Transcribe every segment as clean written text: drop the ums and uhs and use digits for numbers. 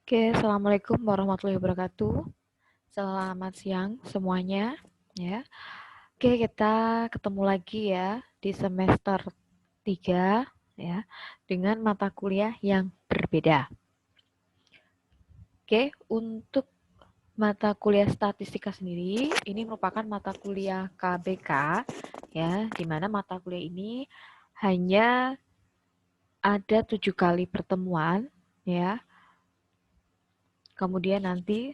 Oke, Assalamualaikum warahmatullahi wabarakatuh. Selamat siang semuanya. Ya, oke kita ketemu lagi ya di semester 3 ya dengan mata kuliah yang berbeda. Oke, untuk mata kuliah statistika sendiri ini merupakan mata kuliah KBK ya, di mana mata kuliah ini hanya ada 7 kali pertemuan ya. Kemudian nanti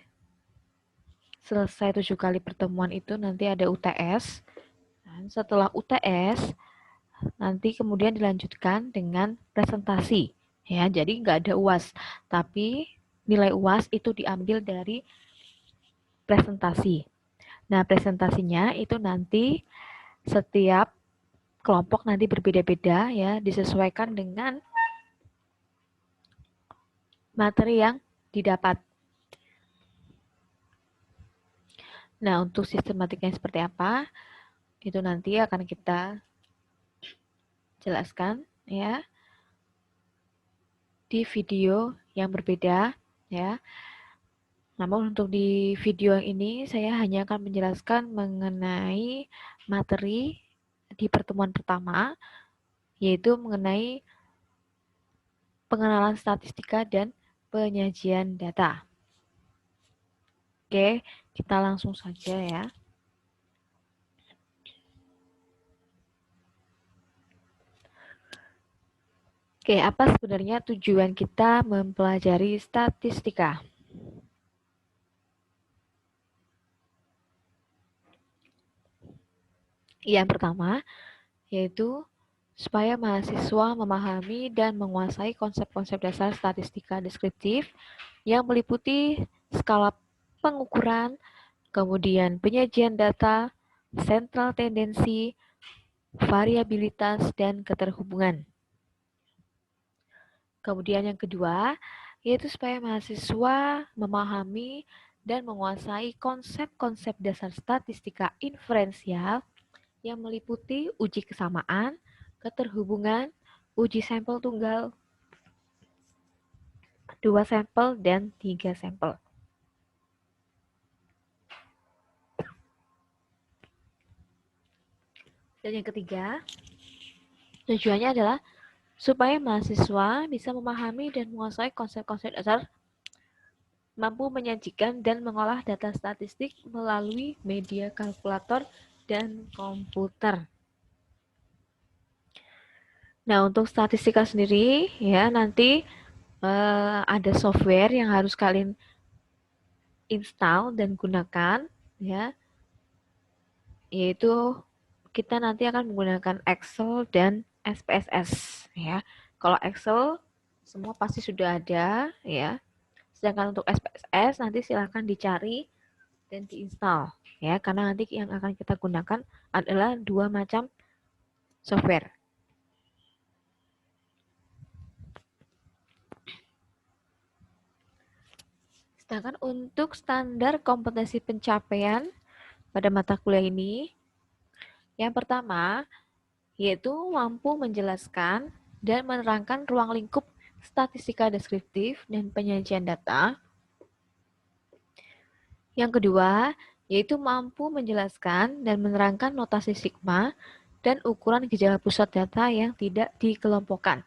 selesai 7 kali pertemuan itu nanti ada UTS. Dan setelah UTS, nanti kemudian dilanjutkan dengan presentasi. Ya, jadi nggak ada UAS, tapi nilai UAS itu diambil dari presentasi. Nah, presentasinya itu nanti setiap kelompok nanti berbeda-beda ya, disesuaikan dengan materi yang didapat. Nah, untuk sistematikanya seperti apa, itu nanti akan kita jelaskan ya di video yang berbeda ya. Namun untuk di video ini saya hanya akan menjelaskan mengenai materi di pertemuan pertama, yaitu mengenai pengenalan statistika dan penyajian data. Oke, kita langsung saja ya. Oke, apa sebenarnya tujuan kita mempelajari statistika? Yang pertama, yaitu supaya mahasiswa memahami dan menguasai konsep-konsep dasar statistika deskriptif yang meliputi skala pengukuran, kemudian penyajian data, sentral tendensi, variabilitas, dan keterhubungan. Kemudian yang kedua, yaitu supaya mahasiswa memahami dan menguasai konsep-konsep dasar statistika inferensial yang meliputi uji kesamaan, keterhubungan, uji sampel tunggal, 2 sampel, dan 3 sampel. Dan yang ketiga, tujuannya adalah supaya mahasiswa bisa memahami dan menguasai konsep-konsep dasar, mampu menyajikan dan mengolah data statistik melalui media kalkulator dan komputer. Nah, untuk statistika sendiri ya nanti ada software yang harus kalian install dan gunakan ya, yaitu kita nanti akan menggunakan Excel dan SPSS ya. Kalau Excel semua pasti sudah ada ya. Sedangkan untuk SPSS nanti silahkan dicari dan diinstal ya, karena nanti yang akan kita gunakan adalah 2 macam software. Sedangkan untuk standar kompetensi pencapaian pada mata kuliah ini, yang pertama yaitu mampu menjelaskan dan menerangkan ruang lingkup statistika deskriptif dan penyajian data. Yang kedua, yaitu mampu menjelaskan dan menerangkan notasi sigma dan ukuran gejala pusat data yang tidak dikelompokkan.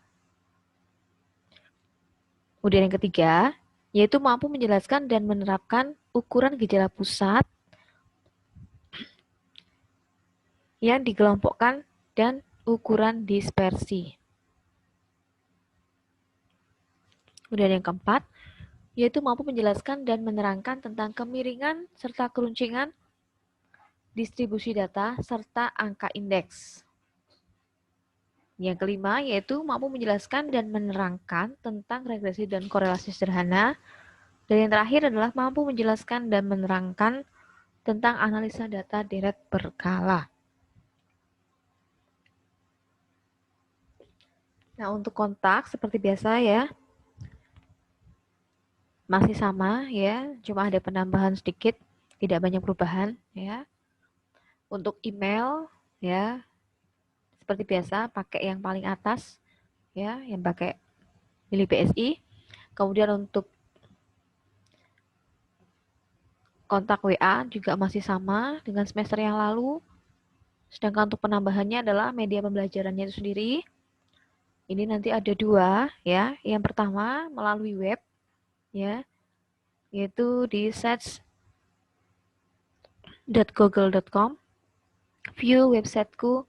Kemudian yang ketiga, yaitu mampu menjelaskan dan menerapkan ukuran gejala pusat yang dikelompokkan dan ukuran dispersi. Kemudian yang keempat, yaitu mampu menjelaskan dan menerangkan tentang kemiringan serta keruncingan distribusi data serta angka indeks. Yang kelima, yaitu mampu menjelaskan dan menerangkan tentang regresi dan korelasi sederhana. Dan yang terakhir adalah mampu menjelaskan dan menerangkan tentang analisa data deret berkala. Nah, untuk kontak seperti biasa ya, masih sama ya, cuma ada penambahan sedikit, tidak banyak perubahan ya. Untuk email ya, seperti biasa pakai yang paling atas ya, yang pakai milik BSI. Kemudian untuk kontak WA juga masih sama dengan semester yang lalu. Sedangkan untuk penambahannya adalah media pembelajarannya itu sendiri. Ini nanti ada 2 ya. Yang pertama melalui web ya, yaitu di search.google.com, view websiteku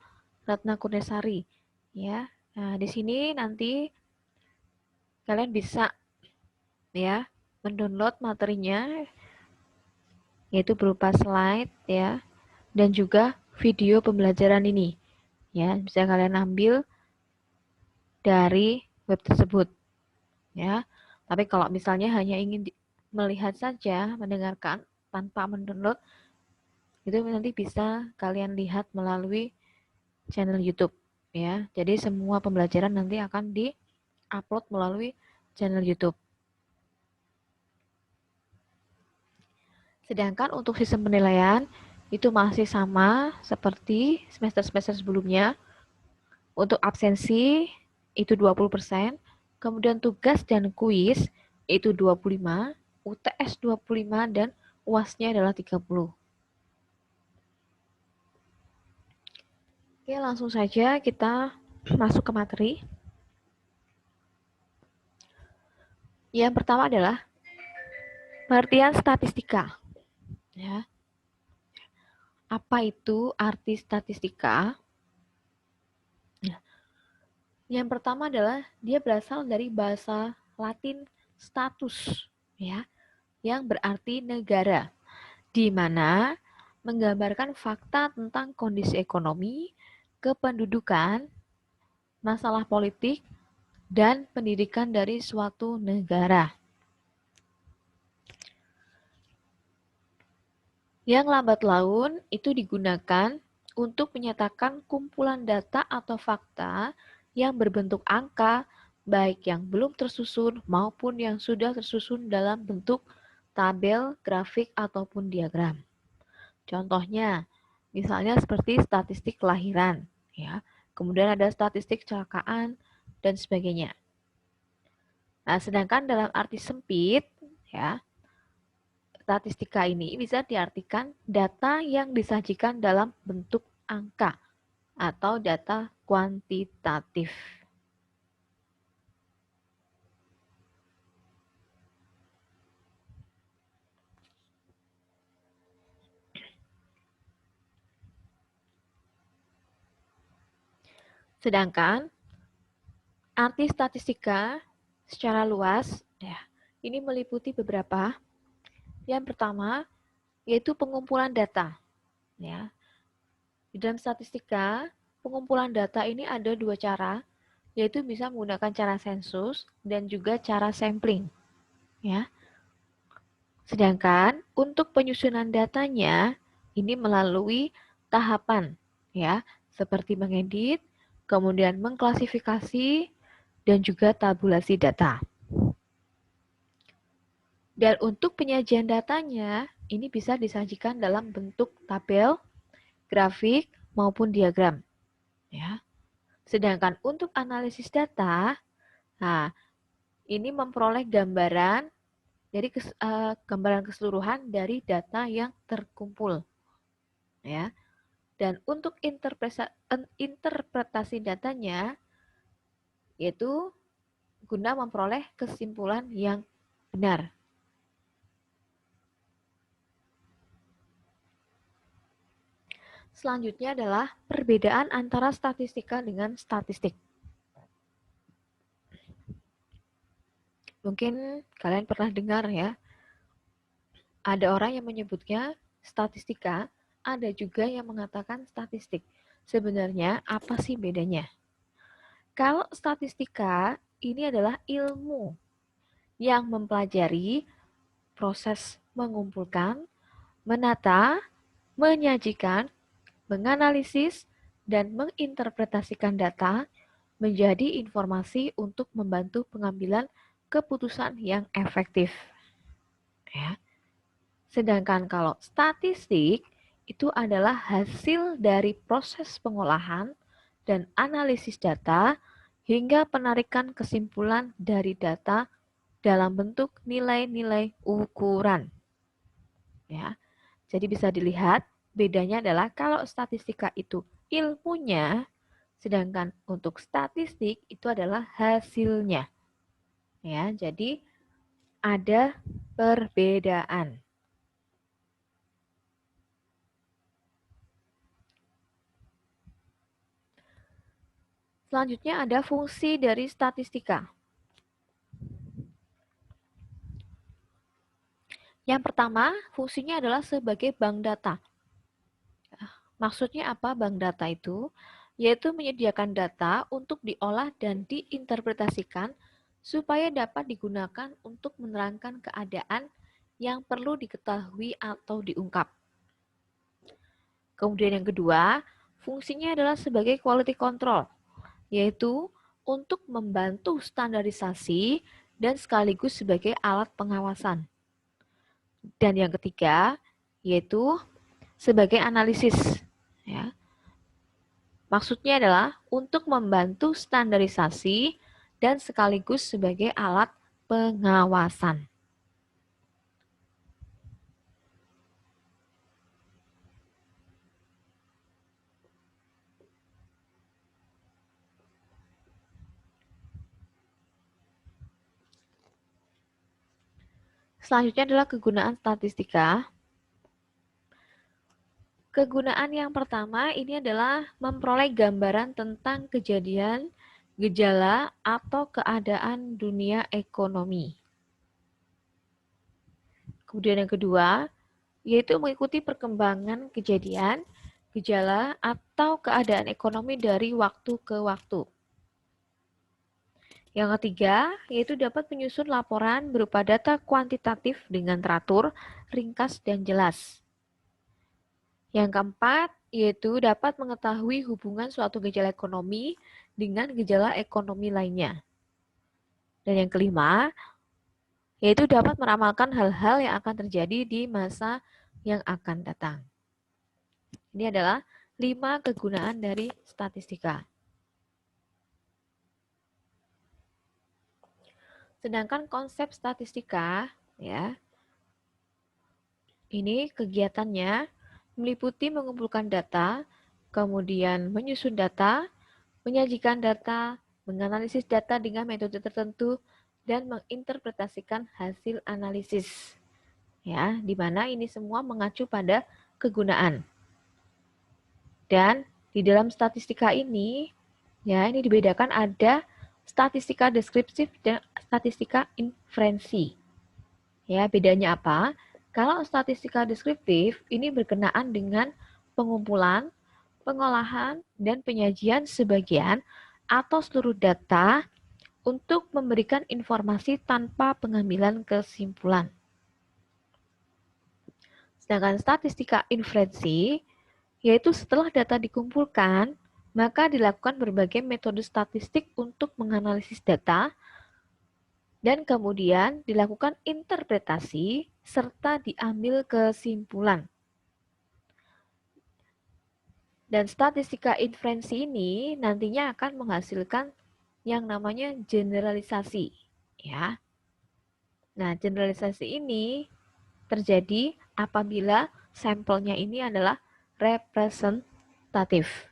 Ratna Kurniasari ya. Nah, di sini nanti kalian bisa ya mendownload materinya, yaitu berupa slide ya, dan juga video pembelajaran ini ya, bisa kalian ambil dari web tersebut ya. Tapi kalau misalnya hanya ingin melihat saja, mendengarkan tanpa mendownload, itu nanti bisa kalian lihat melalui channel YouTube ya. Jadi semua pembelajaran nanti akan di-upload melalui channel YouTube. Sedangkan untuk sistem penilaian itu masih sama seperti semester-semester sebelumnya. Untuk absensi itu 20%, kemudian tugas dan kuis itu 25, UTS 25 dan UAS-nya adalah 30. Oke, langsung saja kita masuk ke materi. Yang pertama adalah pengertian statistika. Ya. Apa itu arti statistika? Yang pertama adalah dia berasal dari bahasa Latin status, ya, yang berarti negara, di mana menggambarkan fakta tentang kondisi ekonomi, kependudukan, masalah politik, dan pendidikan dari suatu negara. Yang lambat laun itu digunakan untuk menyatakan kumpulan data atau fakta yang berbentuk angka, baik yang belum tersusun maupun yang sudah tersusun dalam bentuk tabel, grafik, ataupun diagram. Contohnya, misalnya seperti statistik kelahiran, ya. Kemudian ada statistik kecelakaan dan sebagainya. Nah, sedangkan dalam arti sempit, ya, statistika ini bisa diartikan data yang disajikan dalam bentuk angka atau data kuantitatif. Sedangkan arti statistika secara luas ya, ini meliputi beberapa. Yang pertama yaitu pengumpulan data. Ya. Di dalam statistika, pengumpulan data ini ada 2 cara, yaitu bisa menggunakan cara sensus dan juga cara sampling. Ya. Sedangkan untuk penyusunan datanya ini melalui tahapan ya, seperti mengedit, kemudian mengklasifikasi dan juga tabulasi data. Dan untuk penyajian datanya ini bisa disajikan dalam bentuk tabel, grafik maupun diagram. Ya. Sedangkan untuk analisis data, nah ini memperoleh gambaran dari gambaran keseluruhan dari data yang terkumpul. Ya. Dan untuk interpretasi datanya yaitu guna memperoleh kesimpulan yang benar. Selanjutnya adalah perbedaan antara statistika dengan statistik. Mungkin kalian pernah dengar ya, ada orang yang menyebutnya statistika, ada juga yang mengatakan statistik. Sebenarnya apa sih bedanya? Kalau statistika ini adalah ilmu yang mempelajari proses mengumpulkan, menata, menyajikan, menganalisis, dan menginterpretasikan data menjadi informasi untuk membantu pengambilan keputusan yang efektif. Ya. Sedangkan kalau statistik itu adalah hasil dari proses pengolahan dan analisis data hingga penarikan kesimpulan dari data dalam bentuk nilai-nilai ukuran. Ya. Jadi bisa dilihat bedanya adalah kalau statistika itu ilmunya, sedangkan untuk statistik itu adalah hasilnya. Ya, jadi ada perbedaan. Selanjutnya ada fungsi dari statistika. Yang pertama, fungsinya adalah sebagai bank data. Maksudnya apa bank data itu? Yaitu menyediakan data untuk diolah dan diinterpretasikan supaya dapat digunakan untuk menerangkan keadaan yang perlu diketahui atau diungkap. Kemudian yang kedua, fungsinya adalah sebagai quality control, yaitu untuk membantu standarisasi dan sekaligus sebagai alat pengawasan. Dan yang ketiga, yaitu sebagai analisis. Ya. Maksudnya adalah untuk membantu standarisasi dan sekaligus sebagai alat pengawasan. Selanjutnya adalah kegunaan statistika. Kegunaan yang pertama ini adalah memperoleh gambaran tentang kejadian, gejala, atau keadaan dunia ekonomi. Kemudian yang kedua, yaitu mengikuti perkembangan kejadian, gejala, atau keadaan ekonomi dari waktu ke waktu. Yang ketiga, yaitu dapat menyusun laporan berupa data kuantitatif dengan teratur, ringkas, dan jelas. Yang keempat, yaitu dapat mengetahui hubungan suatu gejala ekonomi dengan gejala ekonomi lainnya. Dan yang kelima, yaitu dapat meramalkan hal-hal yang akan terjadi di masa yang akan datang. Ini adalah 5 kegunaan dari statistika. Sedangkan konsep statistika, ya, ini kegiatannya meliputi mengumpulkan data, kemudian menyusun data, menyajikan data, menganalisis data dengan metode tertentu, dan menginterpretasikan hasil analisis. Ya, di mana ini semua mengacu pada kegunaan. Dan di dalam statistika ini, ya, ini dibedakan ada statistika deskriptif dan statistika inferensi. Ya, bedanya apa? Kalau statistika deskriptif ini berkenaan dengan pengumpulan, pengolahan, dan penyajian sebagian atau seluruh data untuk memberikan informasi tanpa pengambilan kesimpulan. Sedangkan statistika inferensi, yaitu setelah data dikumpulkan, maka dilakukan berbagai metode statistik untuk menganalisis data, dan kemudian dilakukan interpretasi serta diambil kesimpulan. Dan statistika inferensi ini nantinya akan menghasilkan yang namanya generalisasi, ya. Nah, generalisasi ini terjadi apabila sampelnya ini adalah representatif.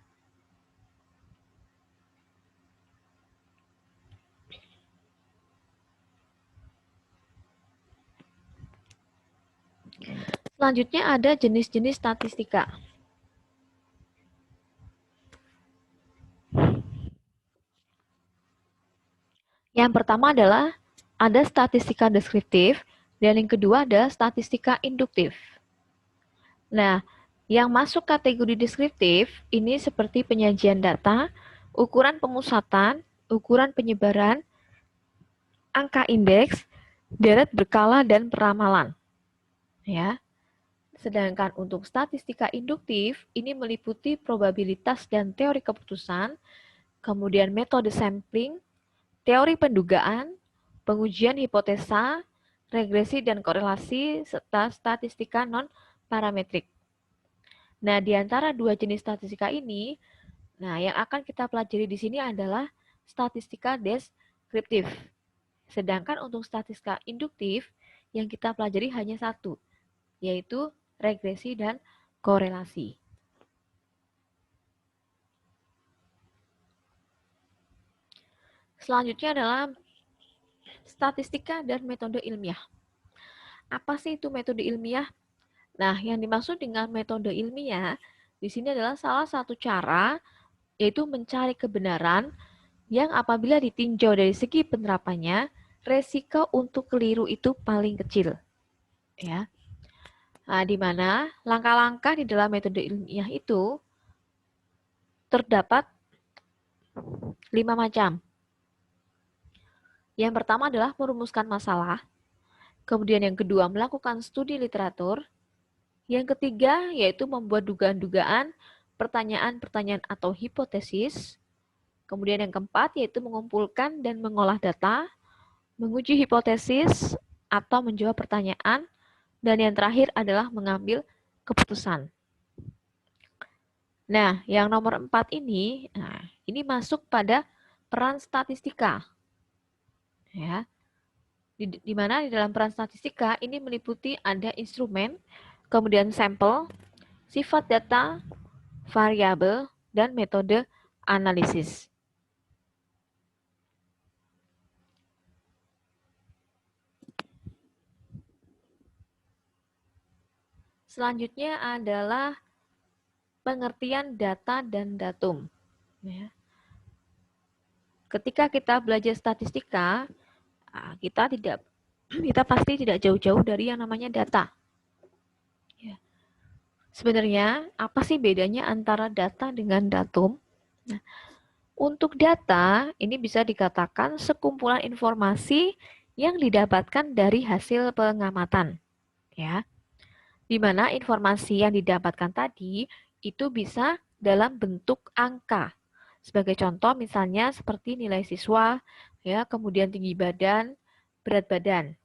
Selanjutnya ada jenis-jenis statistika. Yang pertama adalah ada statistika deskriptif dan yang kedua ada statistika induktif. Nah, yang masuk kategori deskriptif ini seperti penyajian data, ukuran pemusatan, ukuran penyebaran, angka indeks, deret berkala dan peramalan. Ya. Sedangkan untuk statistika induktif ini meliputi probabilitas dan teori keputusan, kemudian metode sampling, teori pendugaan, pengujian hipotesa, regresi dan korelasi, serta statistika non-parametrik. Nah, di antara dua jenis statistika ini, nah yang akan kita pelajari di sini adalah statistika deskriptif. Sedangkan untuk statistika induktif, yang kita pelajari hanya satu, yaitu regresi, dan korelasi. Selanjutnya adalah statistika dan metode ilmiah. Apa sih itu metode ilmiah? Nah, yang dimaksud dengan metode ilmiah di sini adalah salah satu cara yaitu mencari kebenaran yang apabila ditinjau dari segi penerapannya, resiko untuk keliru itu paling kecil. Ya. Nah, di mana langkah-langkah di dalam metode ilmiah itu terdapat 5 macam. Yang pertama adalah merumuskan masalah, kemudian yang kedua melakukan studi literatur, yang ketiga yaitu membuat dugaan-dugaan, pertanyaan-pertanyaan atau hipotesis, kemudian yang keempat yaitu mengumpulkan dan mengolah data, menguji hipotesis atau menjawab pertanyaan, dan yang terakhir adalah mengambil keputusan. Nah, yang nomor 4 ini, ini masuk pada peran statistika. Ya, di mana di dalam peran statistika ini meliputi ada instrumen, kemudian sampel, sifat data, variabel, dan metode analisis. Selanjutnya adalah pengertian data dan datum. Ya. Ketika kita belajar statistika, kita pasti tidak jauh-jauh dari yang namanya data. Ya. Sebenarnya apa sih bedanya antara data dengan datum? Nah, untuk data ini bisa dikatakan sekumpulan informasi yang didapatkan dari hasil pengamatan, ya. Di mana informasi yang didapatkan tadi itu bisa dalam bentuk angka. Sebagai contoh misalnya seperti nilai siswa, ya, kemudian tinggi badan, berat badan.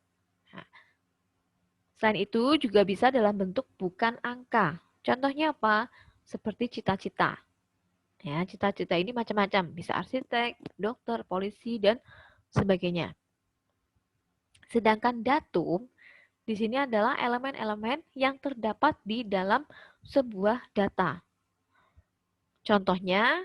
Nah, selain itu juga bisa dalam bentuk bukan angka. Contohnya apa? Seperti cita-cita. Ya, cita-cita ini macam-macam, bisa arsitek, dokter, polisi, dan sebagainya. Sedangkan datum di sini adalah elemen-elemen yang terdapat di dalam sebuah data. Contohnya,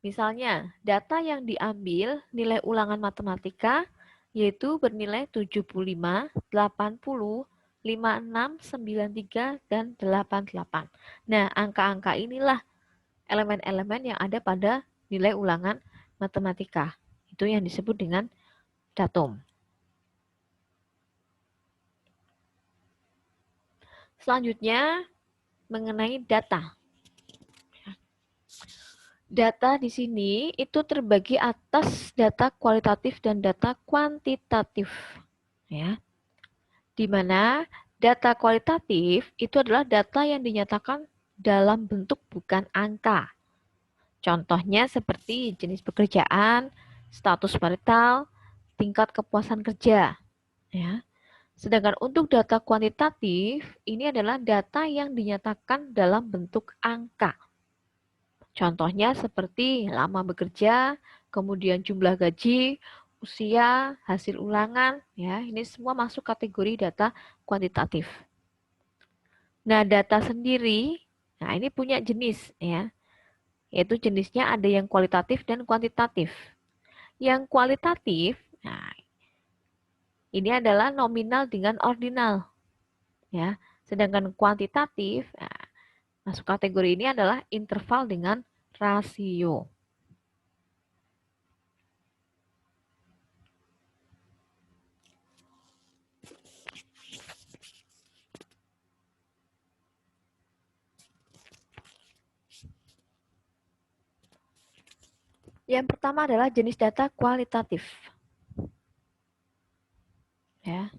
misalnya data yang diambil nilai ulangan matematika yaitu bernilai 75, 80, 56, 93, dan 88. Nah, angka-angka inilah elemen-elemen yang ada pada nilai ulangan matematika. Itu yang disebut dengan datum. Selanjutnya, mengenai data. Data di sini itu terbagi atas data kualitatif dan data kuantitatif. Ya. Di mana data kualitatif itu adalah data yang dinyatakan dalam bentuk bukan angka. Contohnya seperti jenis pekerjaan, status marital, tingkat kepuasan kerja. Ya. Sedangkan untuk data kuantitatif, ini adalah data yang dinyatakan dalam bentuk angka. Contohnya seperti lama bekerja, kemudian jumlah gaji, usia, hasil ulangan, ya, ini semua masuk kategori data kuantitatif. Nah, data sendiri, nah ini punya jenis, ya, yaitu jenisnya ada yang kualitatif dan kuantitatif. Yang kualitatif, nah, ini adalah nominal dengan ordinal, ya. Sedangkan kuantitatif, nah, masuk kategori ini adalah interval dengan rasio. Yang pertama adalah jenis data kualitatif. Ya.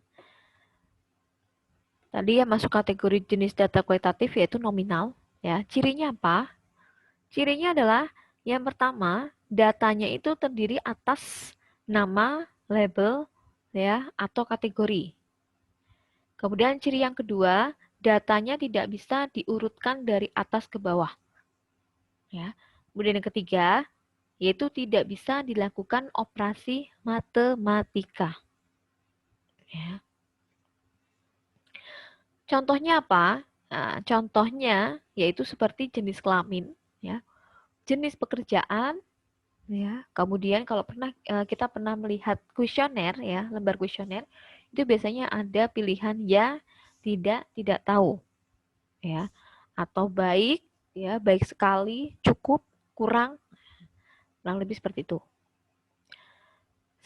Tadi yang masuk kategori jenis data kualitatif yaitu nominal. Ya. Cirinya apa? Cirinya adalah yang pertama, datanya itu terdiri atas nama, label, ya, atau kategori. Kemudian ciri yang kedua, datanya tidak bisa diurutkan dari atas ke bawah. Ya. Kemudian yang ketiga, yaitu tidak bisa dilakukan operasi matematika. Ya. Contohnya apa? Nah, contohnya yaitu seperti jenis kelamin, ya, jenis pekerjaan, ya. Kemudian kalau kita pernah melihat kuesioner, ya, lembar kuesioner, itu biasanya ada pilihan ya, tidak tahu, ya, atau baik, ya, baik sekali, cukup, kurang, kurang lebih seperti itu.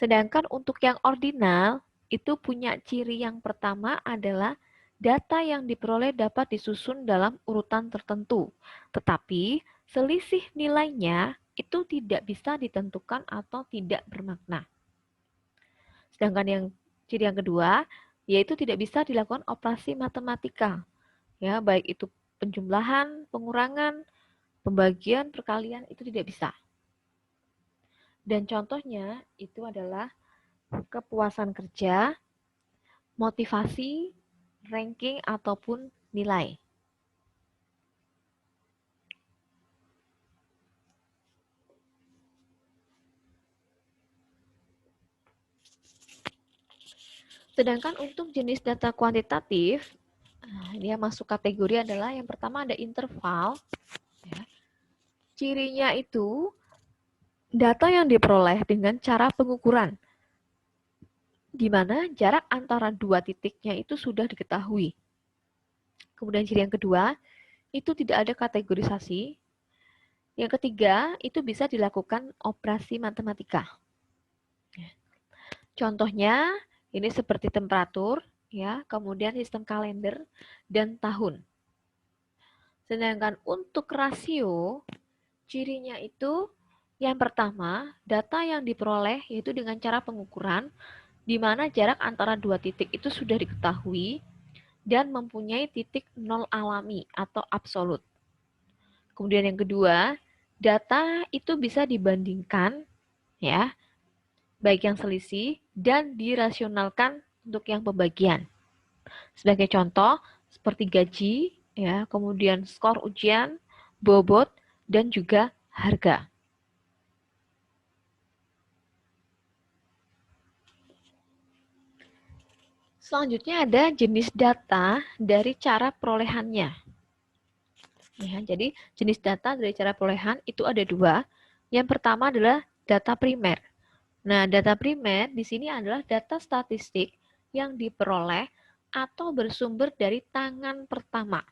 Sedangkan untuk yang ordinal, itu punya ciri yang pertama adalah data yang diperoleh dapat disusun dalam urutan tertentu, tetapi selisih nilainya itu tidak bisa ditentukan atau tidak bermakna. Sedangkan yang ciri yang kedua, yaitu tidak bisa dilakukan operasi matematika, ya, baik itu penjumlahan, pengurangan, pembagian, perkalian, itu tidak bisa. Dan contohnya itu adalah kepuasan kerja, motivasi, ranking, ataupun nilai. Sedangkan untuk jenis data kuantitatif, dia masuk kategori adalah yang pertama ada interval. Ya. Cirinya itu data yang diperoleh dengan cara pengukuran, di mana jarak antara dua titiknya itu sudah diketahui. Kemudian ciri yang kedua, itu tidak ada kategorisasi. Yang ketiga, itu bisa dilakukan operasi matematika. Contohnya, ini seperti temperatur, ya, kemudian sistem kalender, dan tahun. Sedangkan untuk rasio, cirinya itu yang pertama, data yang diperoleh yaitu dengan cara pengukuran, di mana jarak antara dua titik itu sudah diketahui dan mempunyai titik nol alami atau absolut. Kemudian yang kedua, data itu bisa dibandingkan, ya, baik yang selisih dan dirasionalkan untuk yang pembagian. Sebagai contoh, seperti gaji, ya, kemudian skor ujian, bobot, dan juga harga. Selanjutnya ada jenis data dari cara perolehannya. Ya, jadi jenis data dari cara perolehan itu ada dua. Yang pertama adalah data primer. Nah, data primer di sini adalah data statistik yang diperoleh atau bersumber dari tangan pertama,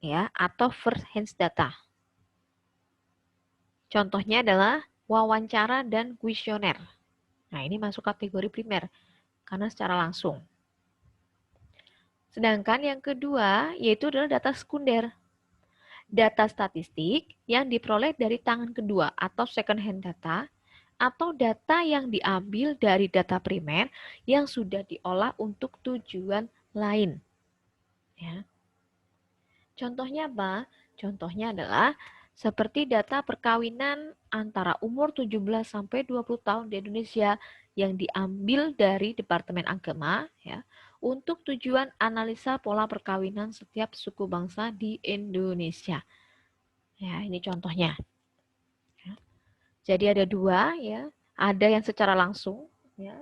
ya, atau first hand data. Contohnya adalah wawancara dan kuesioner. Nah, ini masuk kategori primer karena secara langsung. Sedangkan yang kedua yaitu adalah data sekunder. Data statistik yang diperoleh dari tangan kedua atau second hand data atau data yang diambil dari data primer yang sudah diolah untuk tujuan lain. Ya. Contohnya apa? Contohnya adalah seperti data perkawinan antara umur 17 sampai 20 tahun di Indonesia yang diambil dari Departemen Agama, ya, untuk tujuan analisa pola perkawinan setiap suku bangsa di Indonesia. Ya, ini contohnya. Ya. Jadi ada dua, ya. Ada yang secara langsung, ya.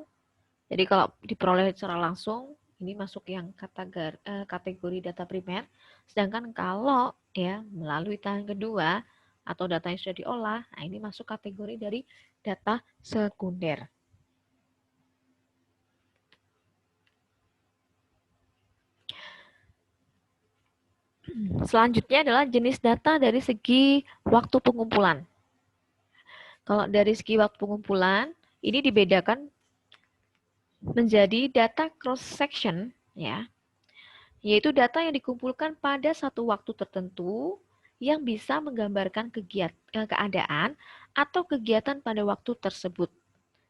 Jadi kalau diperoleh secara langsung, ini masuk yang kategori data primer. Sedangkan kalau, ya, melalui tangan kedua atau data yang sudah diolah, nah ini masuk kategori dari data sekunder. Selanjutnya adalah jenis data dari segi waktu pengumpulan. Kalau dari segi waktu pengumpulan, ini dibedakan menjadi data cross section, ya, yaitu data yang dikumpulkan pada satu waktu tertentu yang bisa menggambarkan keadaan atau kegiatan pada waktu tersebut.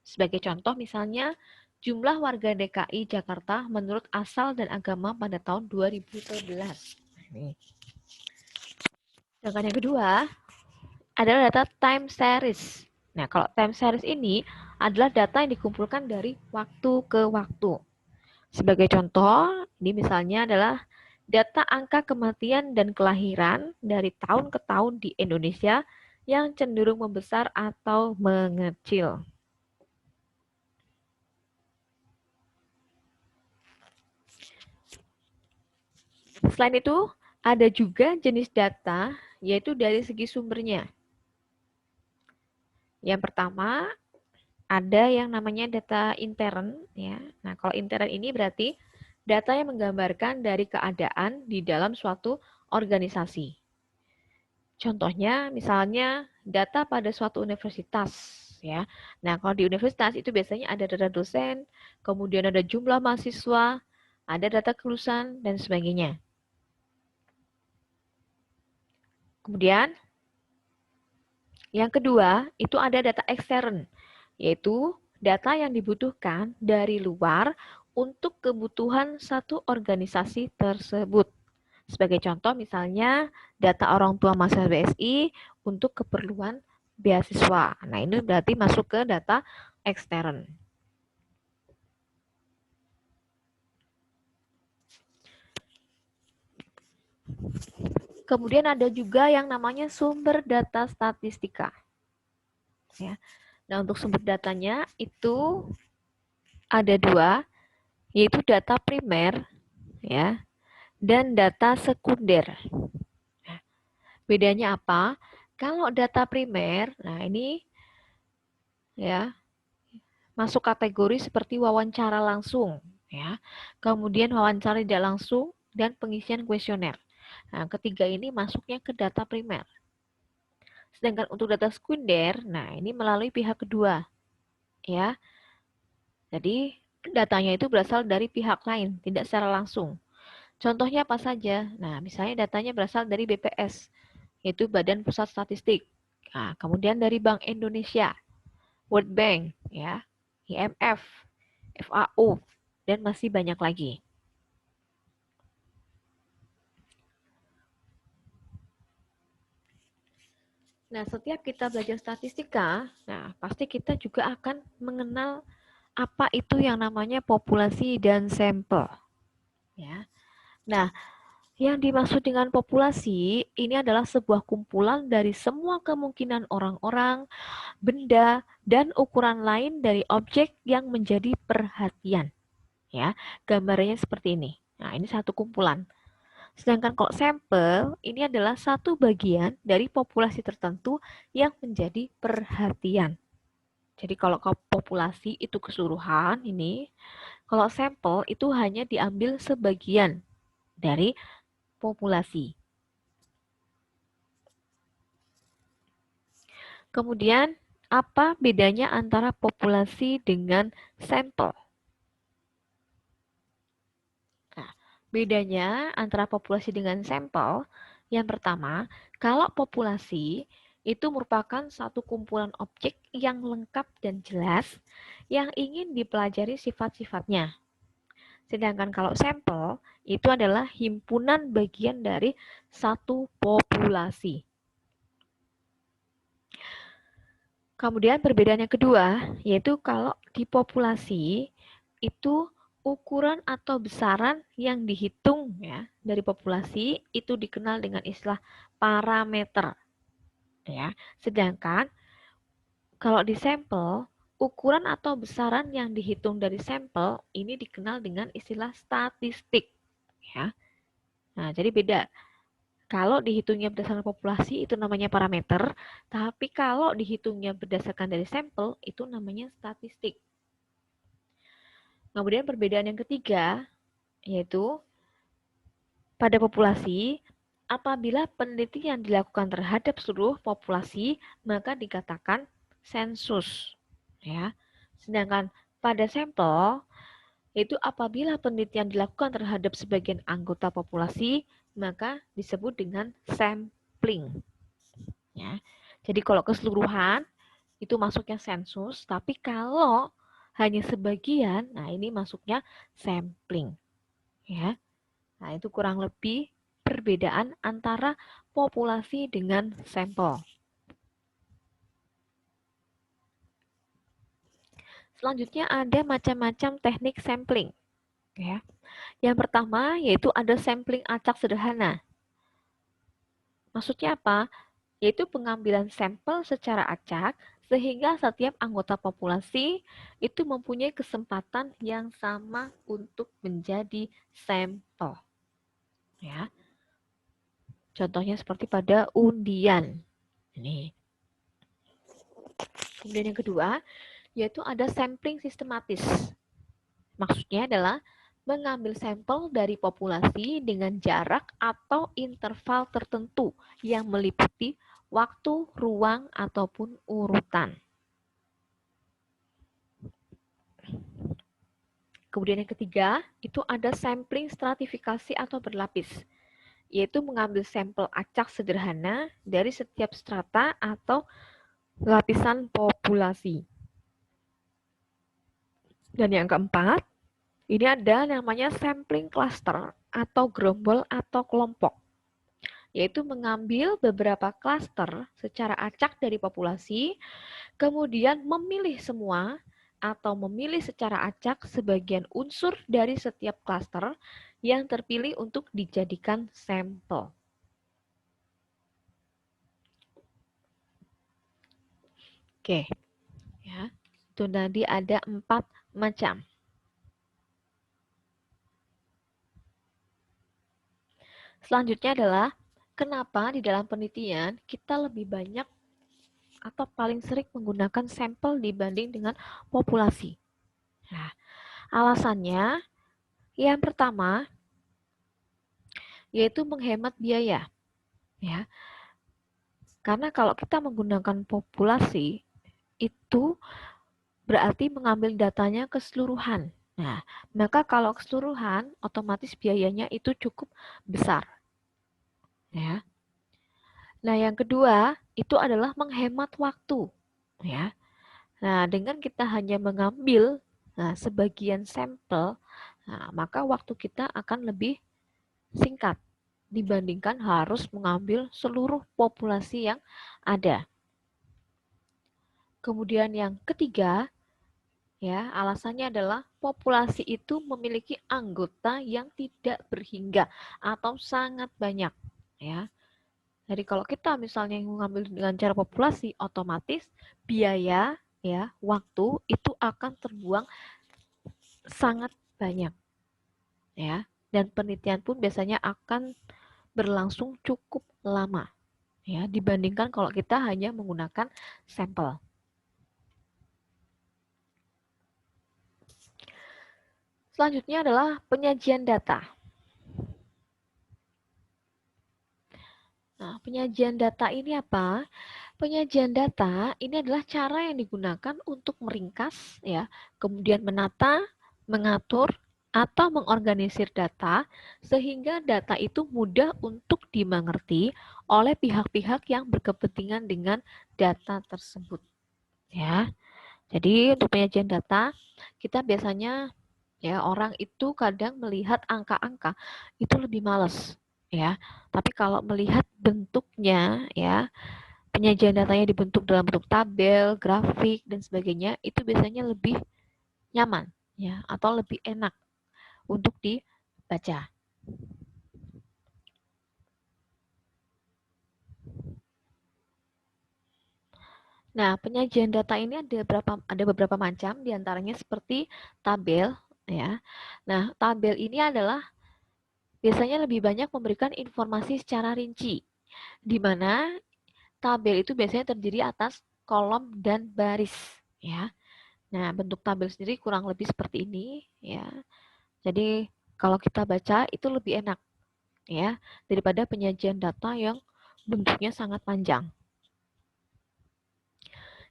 Sebagai contoh misalnya jumlah warga DKI Jakarta menurut asal dan agama pada tahun 2011. Sedangkan yang kedua adalah data time series. Nah, kalau time series ini adalah data yang dikumpulkan dari waktu ke waktu. Sebagai contoh, ini misalnya adalah data angka kematian dan kelahiran dari tahun ke tahun di Indonesia yang cenderung membesar atau mengecil. Selain itu, Ada juga jenis data, yaitu dari segi sumbernya. Yang pertama, ada yang namanya data intern, ya. Nah, kalau intern ini berarti data yang menggambarkan dari keadaan di dalam suatu organisasi. Contohnya, misalnya data pada suatu universitas, ya. Nah, kalau di universitas itu biasanya ada data dosen, kemudian ada jumlah mahasiswa, ada data kelulusan, dan sebagainya. Kemudian, yang kedua, itu ada data ekstern, yaitu data yang dibutuhkan dari luar untuk kebutuhan satu organisasi tersebut. Sebagai contoh misalnya data orang tua mahasiswa BSI untuk keperluan beasiswa. Nah, ini berarti masuk ke data ekstern. Kemudian ada juga yang namanya sumber data statistika. Ya. Nah, untuk sumber datanya itu ada dua, yaitu data primer ya dan data sekunder. Nah, bedanya apa? Kalau data primer, nah ini ya masuk kategori seperti wawancara langsung ya. Kemudian wawancara tidak langsung dan pengisian kuesioner. Nah, ketiga ini masuknya ke data primer. Sedangkan untuk data sekunder, nah ini melalui pihak kedua ya. Jadi datanya itu berasal dari pihak lain, tidak secara langsung. Contohnya apa saja? Nah, misalnya datanya berasal dari BPS, yaitu Badan Pusat Statistik. Nah, kemudian dari Bank Indonesia, World Bank, ya, IMF, FAO, dan masih banyak lagi. Nah, setiap kita belajar statistika, nah pasti kita juga akan mengenal apa itu yang namanya populasi dan sampel. Ya. Nah, yang dimaksud dengan populasi ini adalah sebuah kumpulan dari semua kemungkinan orang-orang, benda, dan ukuran lain dari objek yang menjadi perhatian. Ya, gambarnya seperti ini. Nah, ini satu kumpulan. Sedangkan kalau sampel ini adalah satu bagian dari populasi tertentu yang menjadi perhatian. Jadi kalau populasi itu keseluruhan ini, kalau sampel itu hanya diambil sebagian dari populasi. Kemudian apa bedanya antara populasi dengan sampel? Nah, bedanya antara populasi dengan sampel, yang pertama, kalau populasi itu merupakan satu kumpulan objek yang lengkap dan jelas yang ingin dipelajari sifat-sifatnya. Sedangkan kalau sampel itu adalah himpunan bagian dari satu populasi. Kemudian perbedaan yang kedua, yaitu kalau di populasi itu ukuran atau besaran yang dihitung ya dari populasi itu dikenal dengan istilah parameter ya. Sedangkan kalau di sampel, ukuran atau besaran yang dihitung dari sampel ini dikenal dengan istilah statistik ya. Nah, jadi beda. Kalau dihitungnya berdasarkan populasi itu namanya parameter, tapi kalau dihitungnya berdasarkan dari sampel itu namanya statistik. Kemudian perbedaan yang ketiga yaitu pada populasi, apabila penelitian dilakukan terhadap seluruh populasi, maka dikatakan sensus. Ya. Sedangkan pada sampel, itu apabila penelitian dilakukan terhadap sebagian anggota populasi, maka disebut dengan sampling. Ya. Jadi kalau keseluruhan itu masuknya sensus, tapi kalau hanya sebagian, nah ini masuknya sampling. Ya. Nah, itu kurang lebih perbedaan antara populasi dengan sampel. Selanjutnya ada macam-macam teknik sampling. Ya. Yang pertama yaitu ada sampling acak sederhana. Maksudnya apa? Yaitu pengambilan sampel secara acak sehingga setiap anggota populasi itu mempunyai kesempatan yang sama untuk menjadi sampel. Ya. Contohnya seperti pada undian. Ini. Kemudian yang kedua, yaitu ada sampling sistematis. Maksudnya adalah mengambil sampel dari populasi dengan jarak atau interval tertentu yang meliputi waktu, ruang, ataupun urutan. Kemudian yang ketiga, itu ada sampling stratifikasi atau berlapis, yaitu mengambil sampel acak sederhana dari setiap strata atau lapisan populasi. Dan yang keempat, ini ada namanya sampling cluster atau gerombol atau kelompok, yaitu mengambil beberapa klaster secara acak dari populasi, kemudian memilih semua atau memilih secara acak sebagian unsur dari setiap klaster yang terpilih untuk dijadikan sampel. Oke, ya, itu tadi ada 4 macam. Selanjutnya adalah kenapa di dalam penelitian kita lebih banyak atau paling sering menggunakan sampel dibanding dengan populasi. Nah, alasannya yang pertama yaitu menghemat biaya. Ya. Karena kalau kita menggunakan populasi itu berarti mengambil datanya keseluruhan. Nah, maka kalau keseluruhan otomatis biayanya itu cukup besar. Ya. Nah, yang kedua itu adalah menghemat waktu. Ya. Nah, dengan kita hanya mengambil sebagian sampel, maka waktu kita akan lebih singkat dibandingkan harus mengambil seluruh populasi yang ada. Kemudian yang ketiga, ya, alasannya adalah populasi itu memiliki anggota yang tidak berhingga atau sangat banyak, ya. Jadi kalau kita misalnya mengambil dengan cara populasi, otomatis biaya, ya, waktu itu akan terbuang sangat banyak, ya. Dan penelitian pun biasanya akan berlangsung cukup lama, ya, dibandingkan kalau kita hanya menggunakan sampel. Selanjutnya adalah penyajian data. Nah, penyajian data ini apa? Penyajian data ini adalah cara yang digunakan untuk meringkas, ya, kemudian menata, mengatur, atau mengorganisir data sehingga data itu mudah untuk dimengerti oleh pihak-pihak yang berkepentingan dengan data tersebut. Ya, jadi untuk penyajian data kita biasanya, ya, orang itu kadang melihat angka-angka itu lebih males, ya. Tapi kalau melihat bentuknya, ya, penyajian datanya dibentuk dalam bentuk tabel, grafik dan sebagainya, itu biasanya lebih nyaman, ya, atau lebih enak untuk dibaca. Nah, penyajian data ini ada beberapa macam, diantaranya seperti tabel, ya. Nah, tabel ini adalah biasanya lebih banyak memberikan informasi secara rinci, di mana tabel itu biasanya terdiri atas kolom dan baris, ya. Nah, bentuk tabel sendiri kurang lebih seperti ini, ya. Jadi kalau kita baca itu lebih enak, ya, daripada penyajian data yang bentuknya sangat panjang.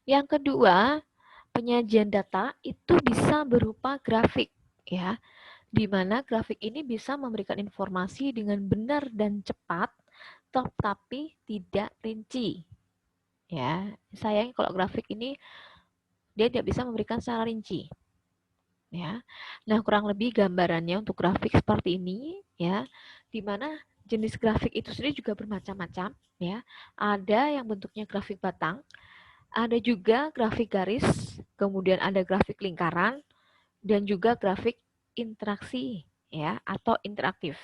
Yang kedua, penyajian data itu bisa berupa grafik, ya, di mana grafik ini bisa memberikan informasi dengan benar dan cepat, tetapi tidak rinci. Ya, sayangnya kalau grafik ini dia tidak bisa memberikan secara rinci. Ya, nah kurang lebih gambarannya untuk grafik seperti ini, ya, di mana jenis grafik itu sendiri juga bermacam-macam, ya. Ada yang bentuknya grafik batang, ada juga grafik garis, kemudian ada grafik lingkaran, dan juga grafik interaksi, ya, atau interaktif.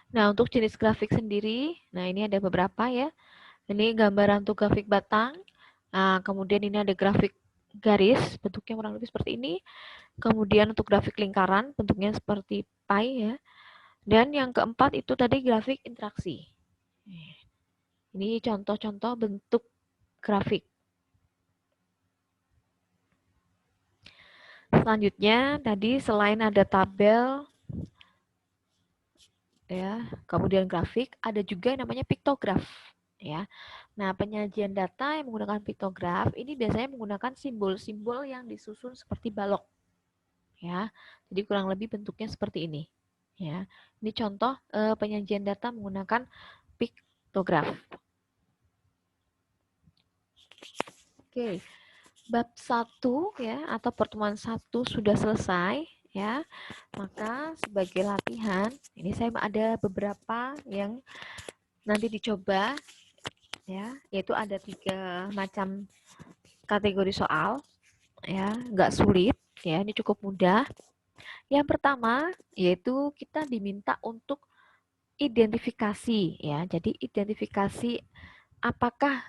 Nah, untuk jenis grafik sendiri, nah ini ada beberapa, ya. Ini gambaran untuk grafik batang. Nah, kemudian ini ada grafik garis, bentuknya kurang lebih seperti ini. Kemudian untuk grafik lingkaran, bentuknya seperti pie ya. Dan yang keempat itu tadi grafik interaksi. Ini contoh-contoh bentuk grafik. Selanjutnya tadi selain ada tabel ya, kemudian grafik, ada juga yang namanya piktograf ya. Nah, penyajian data yang menggunakan piktograf ini biasanya menggunakan simbol-simbol yang disusun seperti balok ya. Jadi kurang lebih bentuknya seperti ini ya. Ini contoh penyajian data menggunakan piktograf. Oke. Bab 1 ya atau pertemuan 1 sudah selesai ya. Maka sebagai latihan, ini saya ada beberapa yang nanti dicoba ya, yaitu ada 3 macam kategori soal ya, nggak sulit ya, ini cukup mudah. Yang pertama yaitu kita diminta untuk identifikasi ya. Jadi identifikasi apakah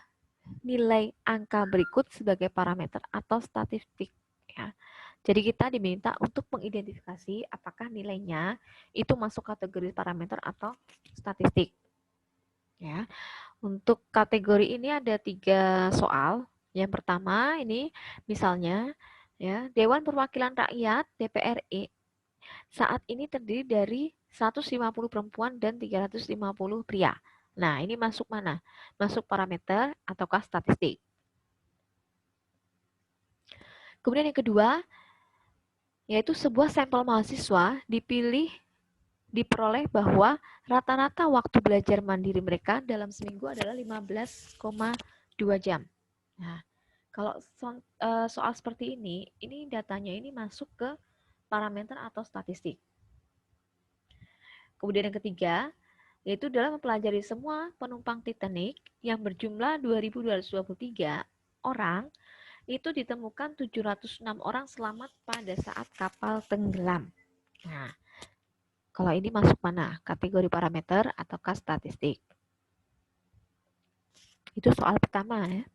nilai angka berikut sebagai parameter atau statistik ya. Jadi kita diminta untuk mengidentifikasi apakah nilainya itu masuk kategori parameter atau statistik. Ya, untuk kategori ini ada 3 soal. Yang pertama ini misalnya ya, Dewan Perwakilan Rakyat DPR RI saat ini terdiri dari 150 perempuan dan 350 pria. Nah, ini masuk mana? Masuk parameter ataukah statistik? Kemudian yang kedua, yaitu sebuah sampel mahasiswa diperoleh bahwa rata-rata waktu belajar mandiri mereka dalam seminggu adalah 15,2 jam. Nah, kalau soal seperti ini datanya ini masuk ke parameter atau statistik. Kemudian yang ketiga, yaitu dalam mempelajari semua penumpang Titanic yang berjumlah 2.223 orang, itu ditemukan 706 orang selamat pada saat kapal tenggelam. Nah, kalau ini masuk mana? Kategori parameter ataukah statistik? Itu soal pertama ya.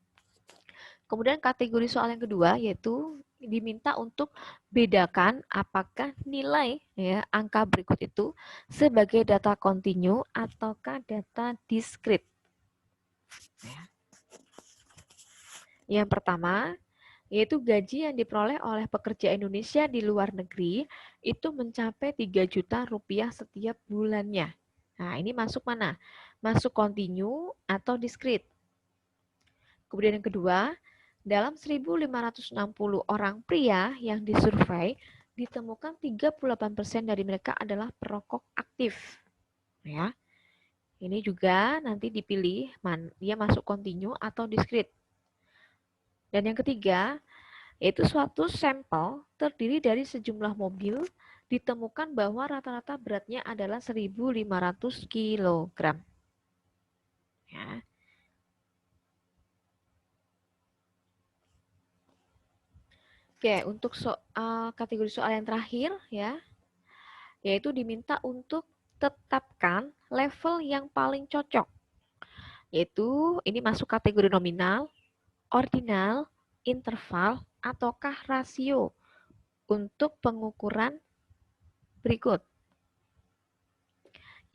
Kemudian kategori soal yang kedua yaitu diminta untuk bedakan apakah nilai ya angka berikut itu sebagai data kontinu ataukah data diskrit. Ya. Yang pertama yaitu gaji yang diperoleh oleh pekerja Indonesia di luar negeri itu mencapai 3 juta rupiah setiap bulannya. Nah, ini masuk mana? Masuk kontinu atau diskrit. Kemudian yang kedua, dalam 1.560 orang pria yang disurvei, ditemukan 38% dari mereka adalah perokok aktif. Ya, ini juga nanti dipilih dia masuk kontinu atau diskrit. Dan yang ketiga, yaitu suatu sampel terdiri dari sejumlah mobil ditemukan bahwa rata-rata beratnya adalah 1.500 kg. Ya. Oke, untuk kategori soal yang terakhir ya, yaitu diminta untuk tetapkan level yang paling cocok. Yaitu ini masuk kategori nominal, ordinal, interval, ataukah rasio untuk pengukuran berikut.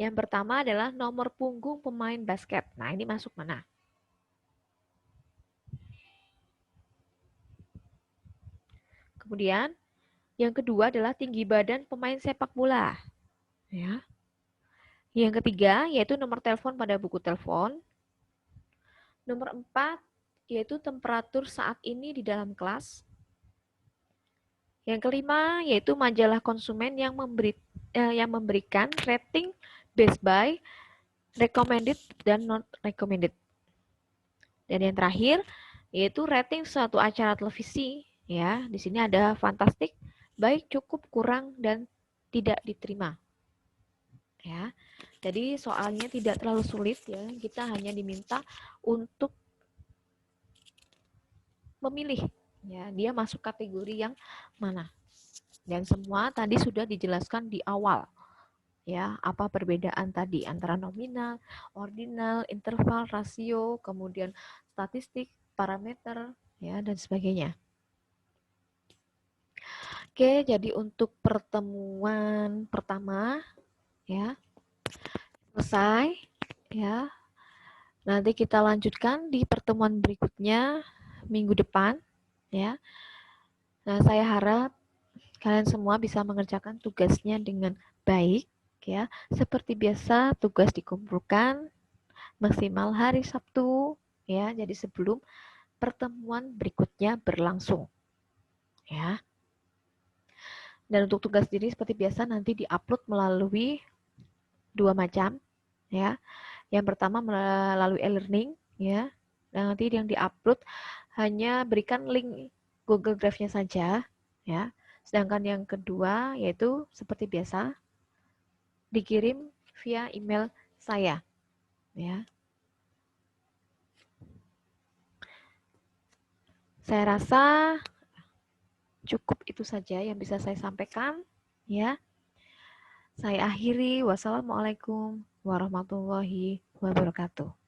Yang pertama adalah nomor punggung pemain basket. Nah, ini masuk mana? Kemudian, yang kedua adalah tinggi badan pemain sepak bola. Ya. Yang ketiga, yaitu nomor telepon pada buku telepon. Nomor 4, yaitu temperatur saat ini di dalam kelas. Yang kelima, yaitu majalah konsumen yang memberikan rating best buy, recommended, dan not recommended. Dan yang terakhir, yaitu rating suatu acara televisi. Ya, di sini ada fantastik, baik, cukup, kurang, dan tidak diterima. Ya, jadi soalnya tidak terlalu sulit ya. Kita hanya diminta untuk memilih ya, dia masuk kategori yang mana. Dan semua tadi sudah dijelaskan di awal ya, apa perbedaan tadi antara nominal, ordinal, interval, rasio, kemudian statistik, parameter, ya, dan sebagainya. Oke, jadi untuk pertemuan pertama, ya, selesai, ya. Nanti kita lanjutkan di pertemuan berikutnya minggu depan, ya. Nah, saya harap kalian semua bisa mengerjakan tugasnya dengan baik, ya. Seperti biasa, tugas dikumpulkan maksimal hari Sabtu, ya. Jadi sebelum pertemuan berikutnya berlangsung, ya. Dan untuk tugas diri seperti biasa nanti diupload melalui dua macam, ya. Yang pertama melalui e-learning, ya. Dan nanti yang diupload hanya berikan link Google Drive-nya saja, ya. Sedangkan yang kedua yaitu seperti biasa dikirim via email saya, ya. Saya rasa cukup itu saja yang bisa saya sampaikan, ya. Saya akhiri. Wassalamualaikum warahmatullahi wabarakatuh.